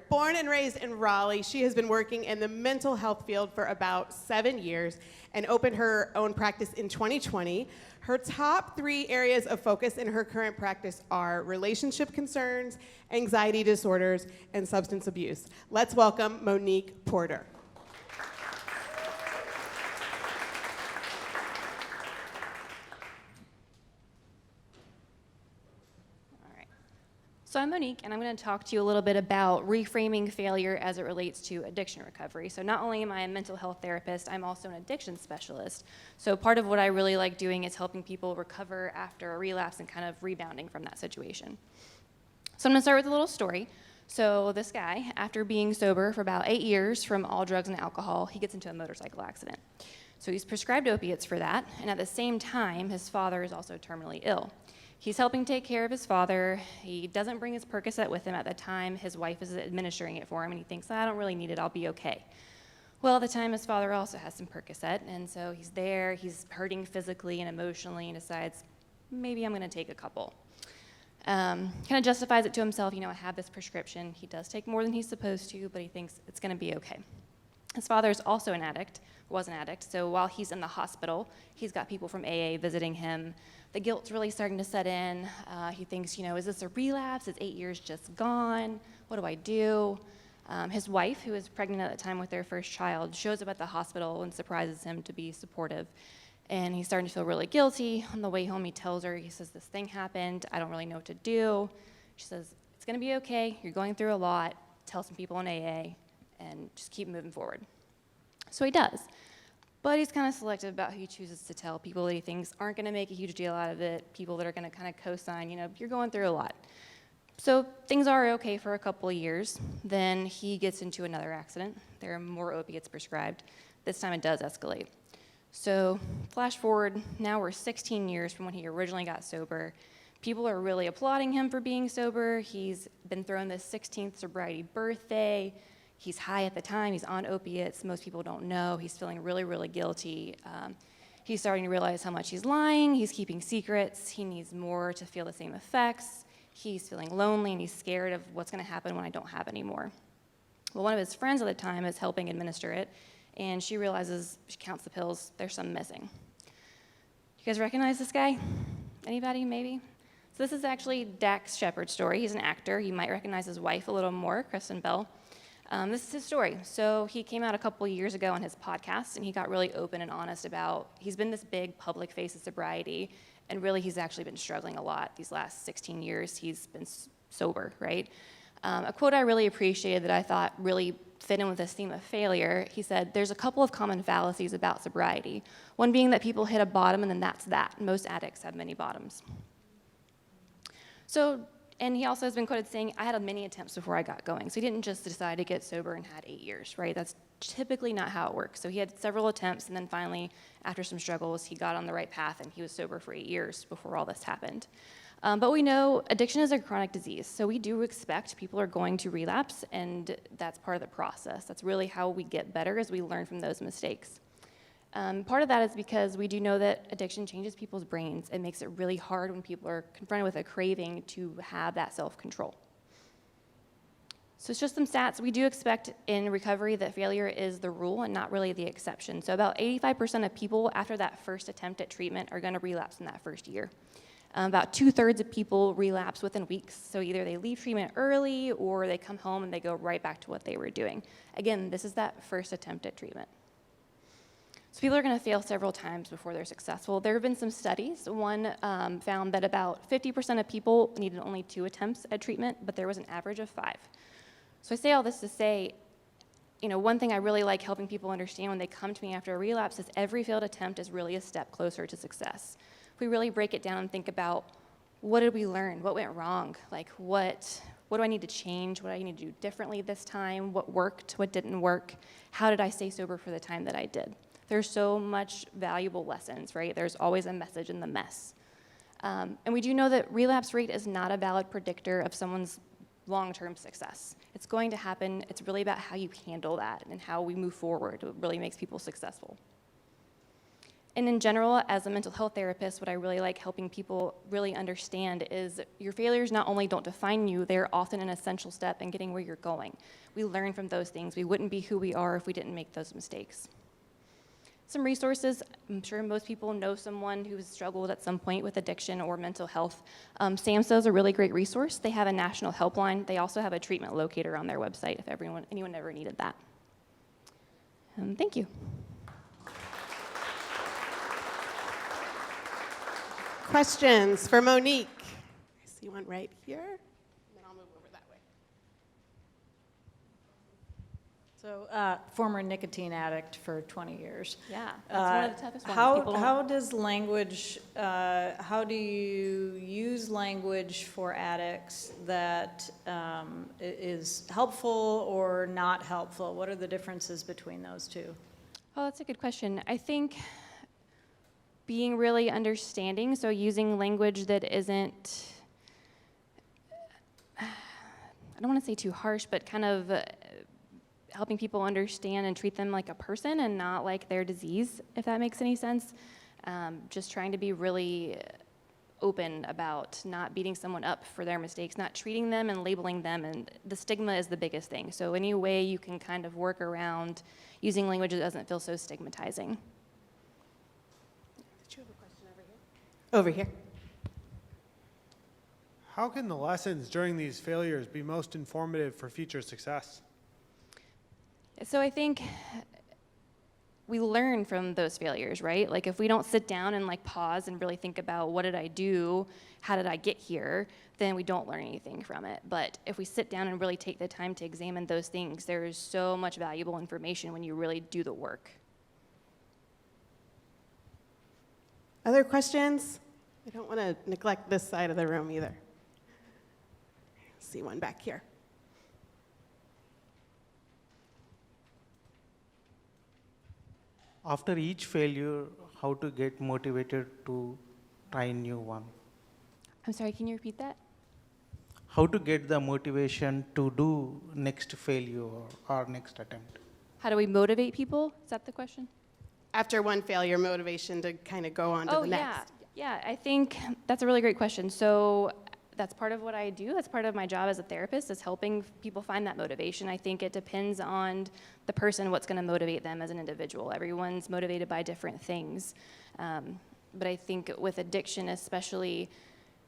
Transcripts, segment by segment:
Born and raised in Raleigh, she has been working in the mental health field for about 7 years and opened her own practice in 2020. Her top 3 areas of focus in her current practice are relationship concerns, anxiety disorders, and substance abuse. Let's welcome Monique Porter. So I'm Monique, and I'm going to talk to you a little bit about reframing failure as it relates to addiction recovery. So not only am I a mental health therapist, I'm also an addiction specialist. So part of what I really like doing is helping people recover after a relapse and kind of rebounding from that situation. So I'm going to start with a little story. So this guy, after being sober for about 8 years from all drugs and alcohol, he gets into a motorcycle accident. So he's prescribed opiates for that, and at the same time, his father is also terminally ill. He's helping take care of his father. He doesn't bring his Percocet with him at the time. His wife is administering it for him, and he thinks, I don't really need it, I'll be okay. Well, at the time, his father also has some Percocet, and so he's there, he's hurting physically and emotionally, and decides, maybe I'm gonna take a couple. Kind of justifies it to himself, I have this prescription. He does take more than he's supposed to, but he thinks it's gonna be okay. His father is also was an addict, so while he's in the hospital, he's got people from AA visiting him. The guilt's really starting to set in. He thinks, is this a relapse? Is 8 years just gone? What do I do? His wife, who was pregnant at the time with their first child, shows up at the hospital and surprises him to be supportive. And he's starting to feel really guilty. On the way home, he tells her, he says, this thing happened. I don't really know what to do. She says, it's gonna be okay. You're going through a lot. Tell some people in AA and just keep moving forward. So he does. But he's kind of selective about who he chooses to tell. People that he thinks aren't going to make a huge deal out of it, people that are going to kind of co-sign, you're going through a lot. So things are okay for a couple of years. Then he gets into another accident. There are more opiates prescribed. This time it does escalate. So flash forward, now we're 16 years from when he originally got sober. People are really applauding him for being sober. He's been thrown this 16th sobriety birthday. He's high at the time, he's on opiates, most people don't know, he's feeling really, really guilty. He's starting to realize how much he's lying, he's keeping secrets, he needs more to feel the same effects, he's feeling lonely and he's scared of what's gonna happen when I don't have any more. Well, one of his friends at the time is helping administer it, and she realizes, she counts the pills, there's some missing. You guys recognize this guy? Anybody, maybe? So this is actually Dax Shepard's story. He's an actor, you might recognize his wife a little more, Kristen Bell. This is his story. So he came out a couple years ago on his podcast, and he got really open and honest about, he's been this big public face of sobriety, and really he's actually been struggling a lot these last 16 years. He's been sober, right? A quote I really appreciated that I thought really fit in with this theme of failure, he said, there's a couple of common fallacies about sobriety. One being that people hit a bottom, and then that's that. Most addicts have many bottoms. And he also has been quoted saying, I had many attempts before I got going. So he didn't just decide to get sober and had 8 years, right? That's typically not how it works. So he had several attempts, and then finally, after some struggles, he got on the right path, and he was sober for 8 years before all this happened. But we know addiction is a chronic disease, so we do expect people are going to relapse, and that's part of the process. That's really how we get better, as we learn from those mistakes. Part of that is because we do know that addiction changes people's brains. It makes it really hard when people are confronted with a craving to have that self-control. So it's just some stats. We do expect in recovery that failure is the rule and not really the exception. So about 85% of people after that first attempt at treatment are going to relapse in that first year. About 2/3 of people relapse within weeks. So either they leave treatment early or they come home and they go right back to what they were doing. Again, this is that first attempt at treatment. So people are going to fail several times before they're successful. There have been some studies. One found that about 50% of people needed only 2 attempts at treatment, but there was an average of 5. So I say all this to say, one thing I really like helping people understand when they come to me after a relapse is every failed attempt is really a step closer to success. If we really break it down and think about what did we learn, what went wrong, like what do I need to change, what do I need to do differently this time, what worked, what didn't work, how did I stay sober for the time that I did. There's so much valuable lessons, right? There's always a message in the mess. And we do know that relapse rate is not a valid predictor of someone's long-term success. It's going to happen. It's really about how you handle that and how we move forward. It really makes people successful. And in general, as a mental health therapist, what I really like helping people really understand is your failures not only don't define you, they're often an essential step in getting where you're going. We learn from those things. We wouldn't be who we are if we didn't make those mistakes. Some resources, I'm sure most people know someone who's struggled at some point with addiction or mental health. SAMHSA is a really great resource. They have a national helpline. They also have a treatment locator on their website if anyone ever needed that. Thank you. Questions for Monique? I see one right here. And then I'll move over that way. So, former nicotine addict for 20 years. Yeah, that's one of the toughest ones. How does language, how do you use language for addicts that is helpful or not helpful? What are the differences between those two? Oh, that's a good question. I think being really understanding, so using language that isn't, I don't want to say too harsh, but kind of helping people understand and treat them like a person and not like their disease, if that makes any sense. Just trying to be really open about not beating someone up for their mistakes, not treating them and labeling them, and the stigma is the biggest thing. So any way you can kind of work around using language that doesn't feel so stigmatizing. Did you have a question over here? Over here. How can the lessons during these failures be most informative for future success? So I think we learn from those failures, right? Like if we don't sit down and like pause and really think about what did I do, how did I get here, then we don't learn anything from it. But if we sit down and really take the time to examine those things, there is so much valuable information when you really do the work. Other questions? I don't want to neglect this side of the room either. See one back here. After each failure, how to get motivated to try a new one? I'm sorry, can you repeat that? How to get the motivation to do next failure or next attempt? How do we motivate people? Is that the question? After one failure, motivation to kind of go on to the next. Yeah, I think that's a really great question. So that's part of what I do. That's part of my job as a therapist, is helping people find that motivation. I think it depends on the person, what's going to motivate them as an individual. Everyone's motivated by different things. But I think with addiction especially,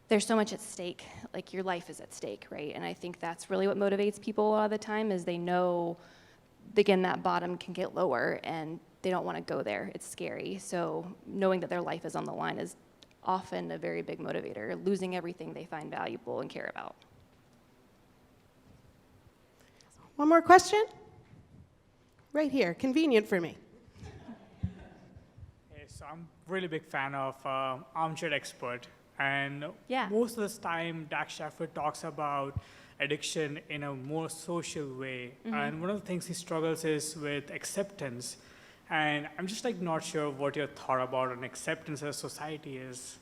there's so much at stake. Like your life is at stake, right? And I think that's really what motivates people a lot of the time, is they know, again, that bottom can get lower and they don't want to go there. It's scary. So knowing that their life is on the line is often a very big motivator, losing everything they find valuable and care about. One more question? Right here, convenient for me. Hey, so I'm a really big fan of Armchair Expert, and Yeah. most of the time Dax Shepard talks about addiction in a more social way, and one of the things he struggles is with acceptance. And I'm just like not sure what your thought about an acceptance as a society is.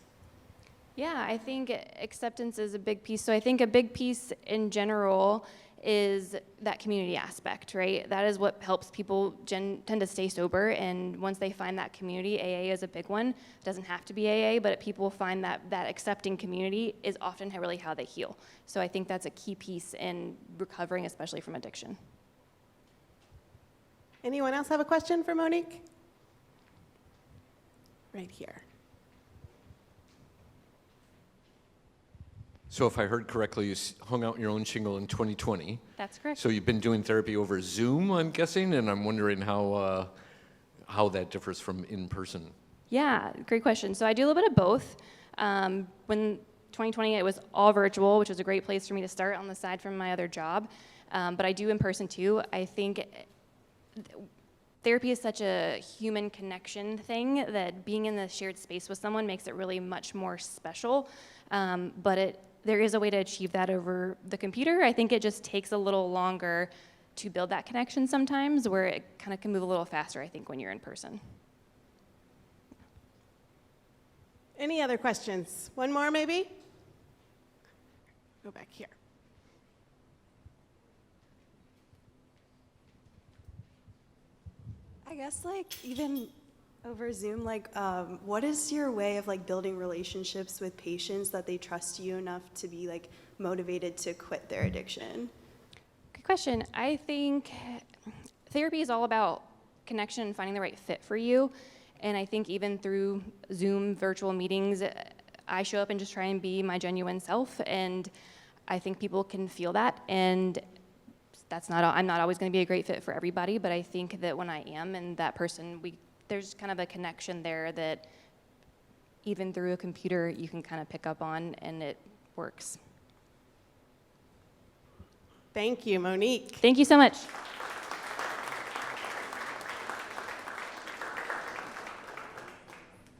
Yeah, I think acceptance is a big piece. So I think a big piece in general is that community aspect, right? That is what helps people tend to stay sober. And once they find that community, AA is a big one. It doesn't have to be AA, but people find that accepting community is often really how they heal. So I think that's a key piece in recovering, especially from addiction. Anyone else have a question for Monique? Right here. So if I heard correctly, you hung out your own shingle in 2020. That's correct. So you've been doing therapy over Zoom, I'm guessing, and I'm wondering how that differs from in person. Yeah, great question. So I do a little bit of both. When 2020, it was all virtual, which was a great place for me to start on the side from my other job. But I do in person too. I think therapy is such a human connection thing that being in the shared space with someone makes it really much more special. But there is a way to achieve that over the computer. I think it just takes a little longer to build that connection sometimes, where it kind of can move a little faster, I think, when you're in person. Any other questions? One more, maybe? Go back here. I guess like even, Over Zoom, like, what is your way of like building relationships with patients that they trust you enough to be like motivated to quit their addiction? Good question. I think therapy is all about connection and finding the right fit for you. And I think even through Zoom virtual meetings, I show up and just try and be my genuine self. And I think people can feel that. And I'm not always going to be a great fit for everybody, but I think that when I am and that person, there's kind of a connection there that even through a computer you can kind of pick up on, and it works. Thank you, Monique. Thank you so much.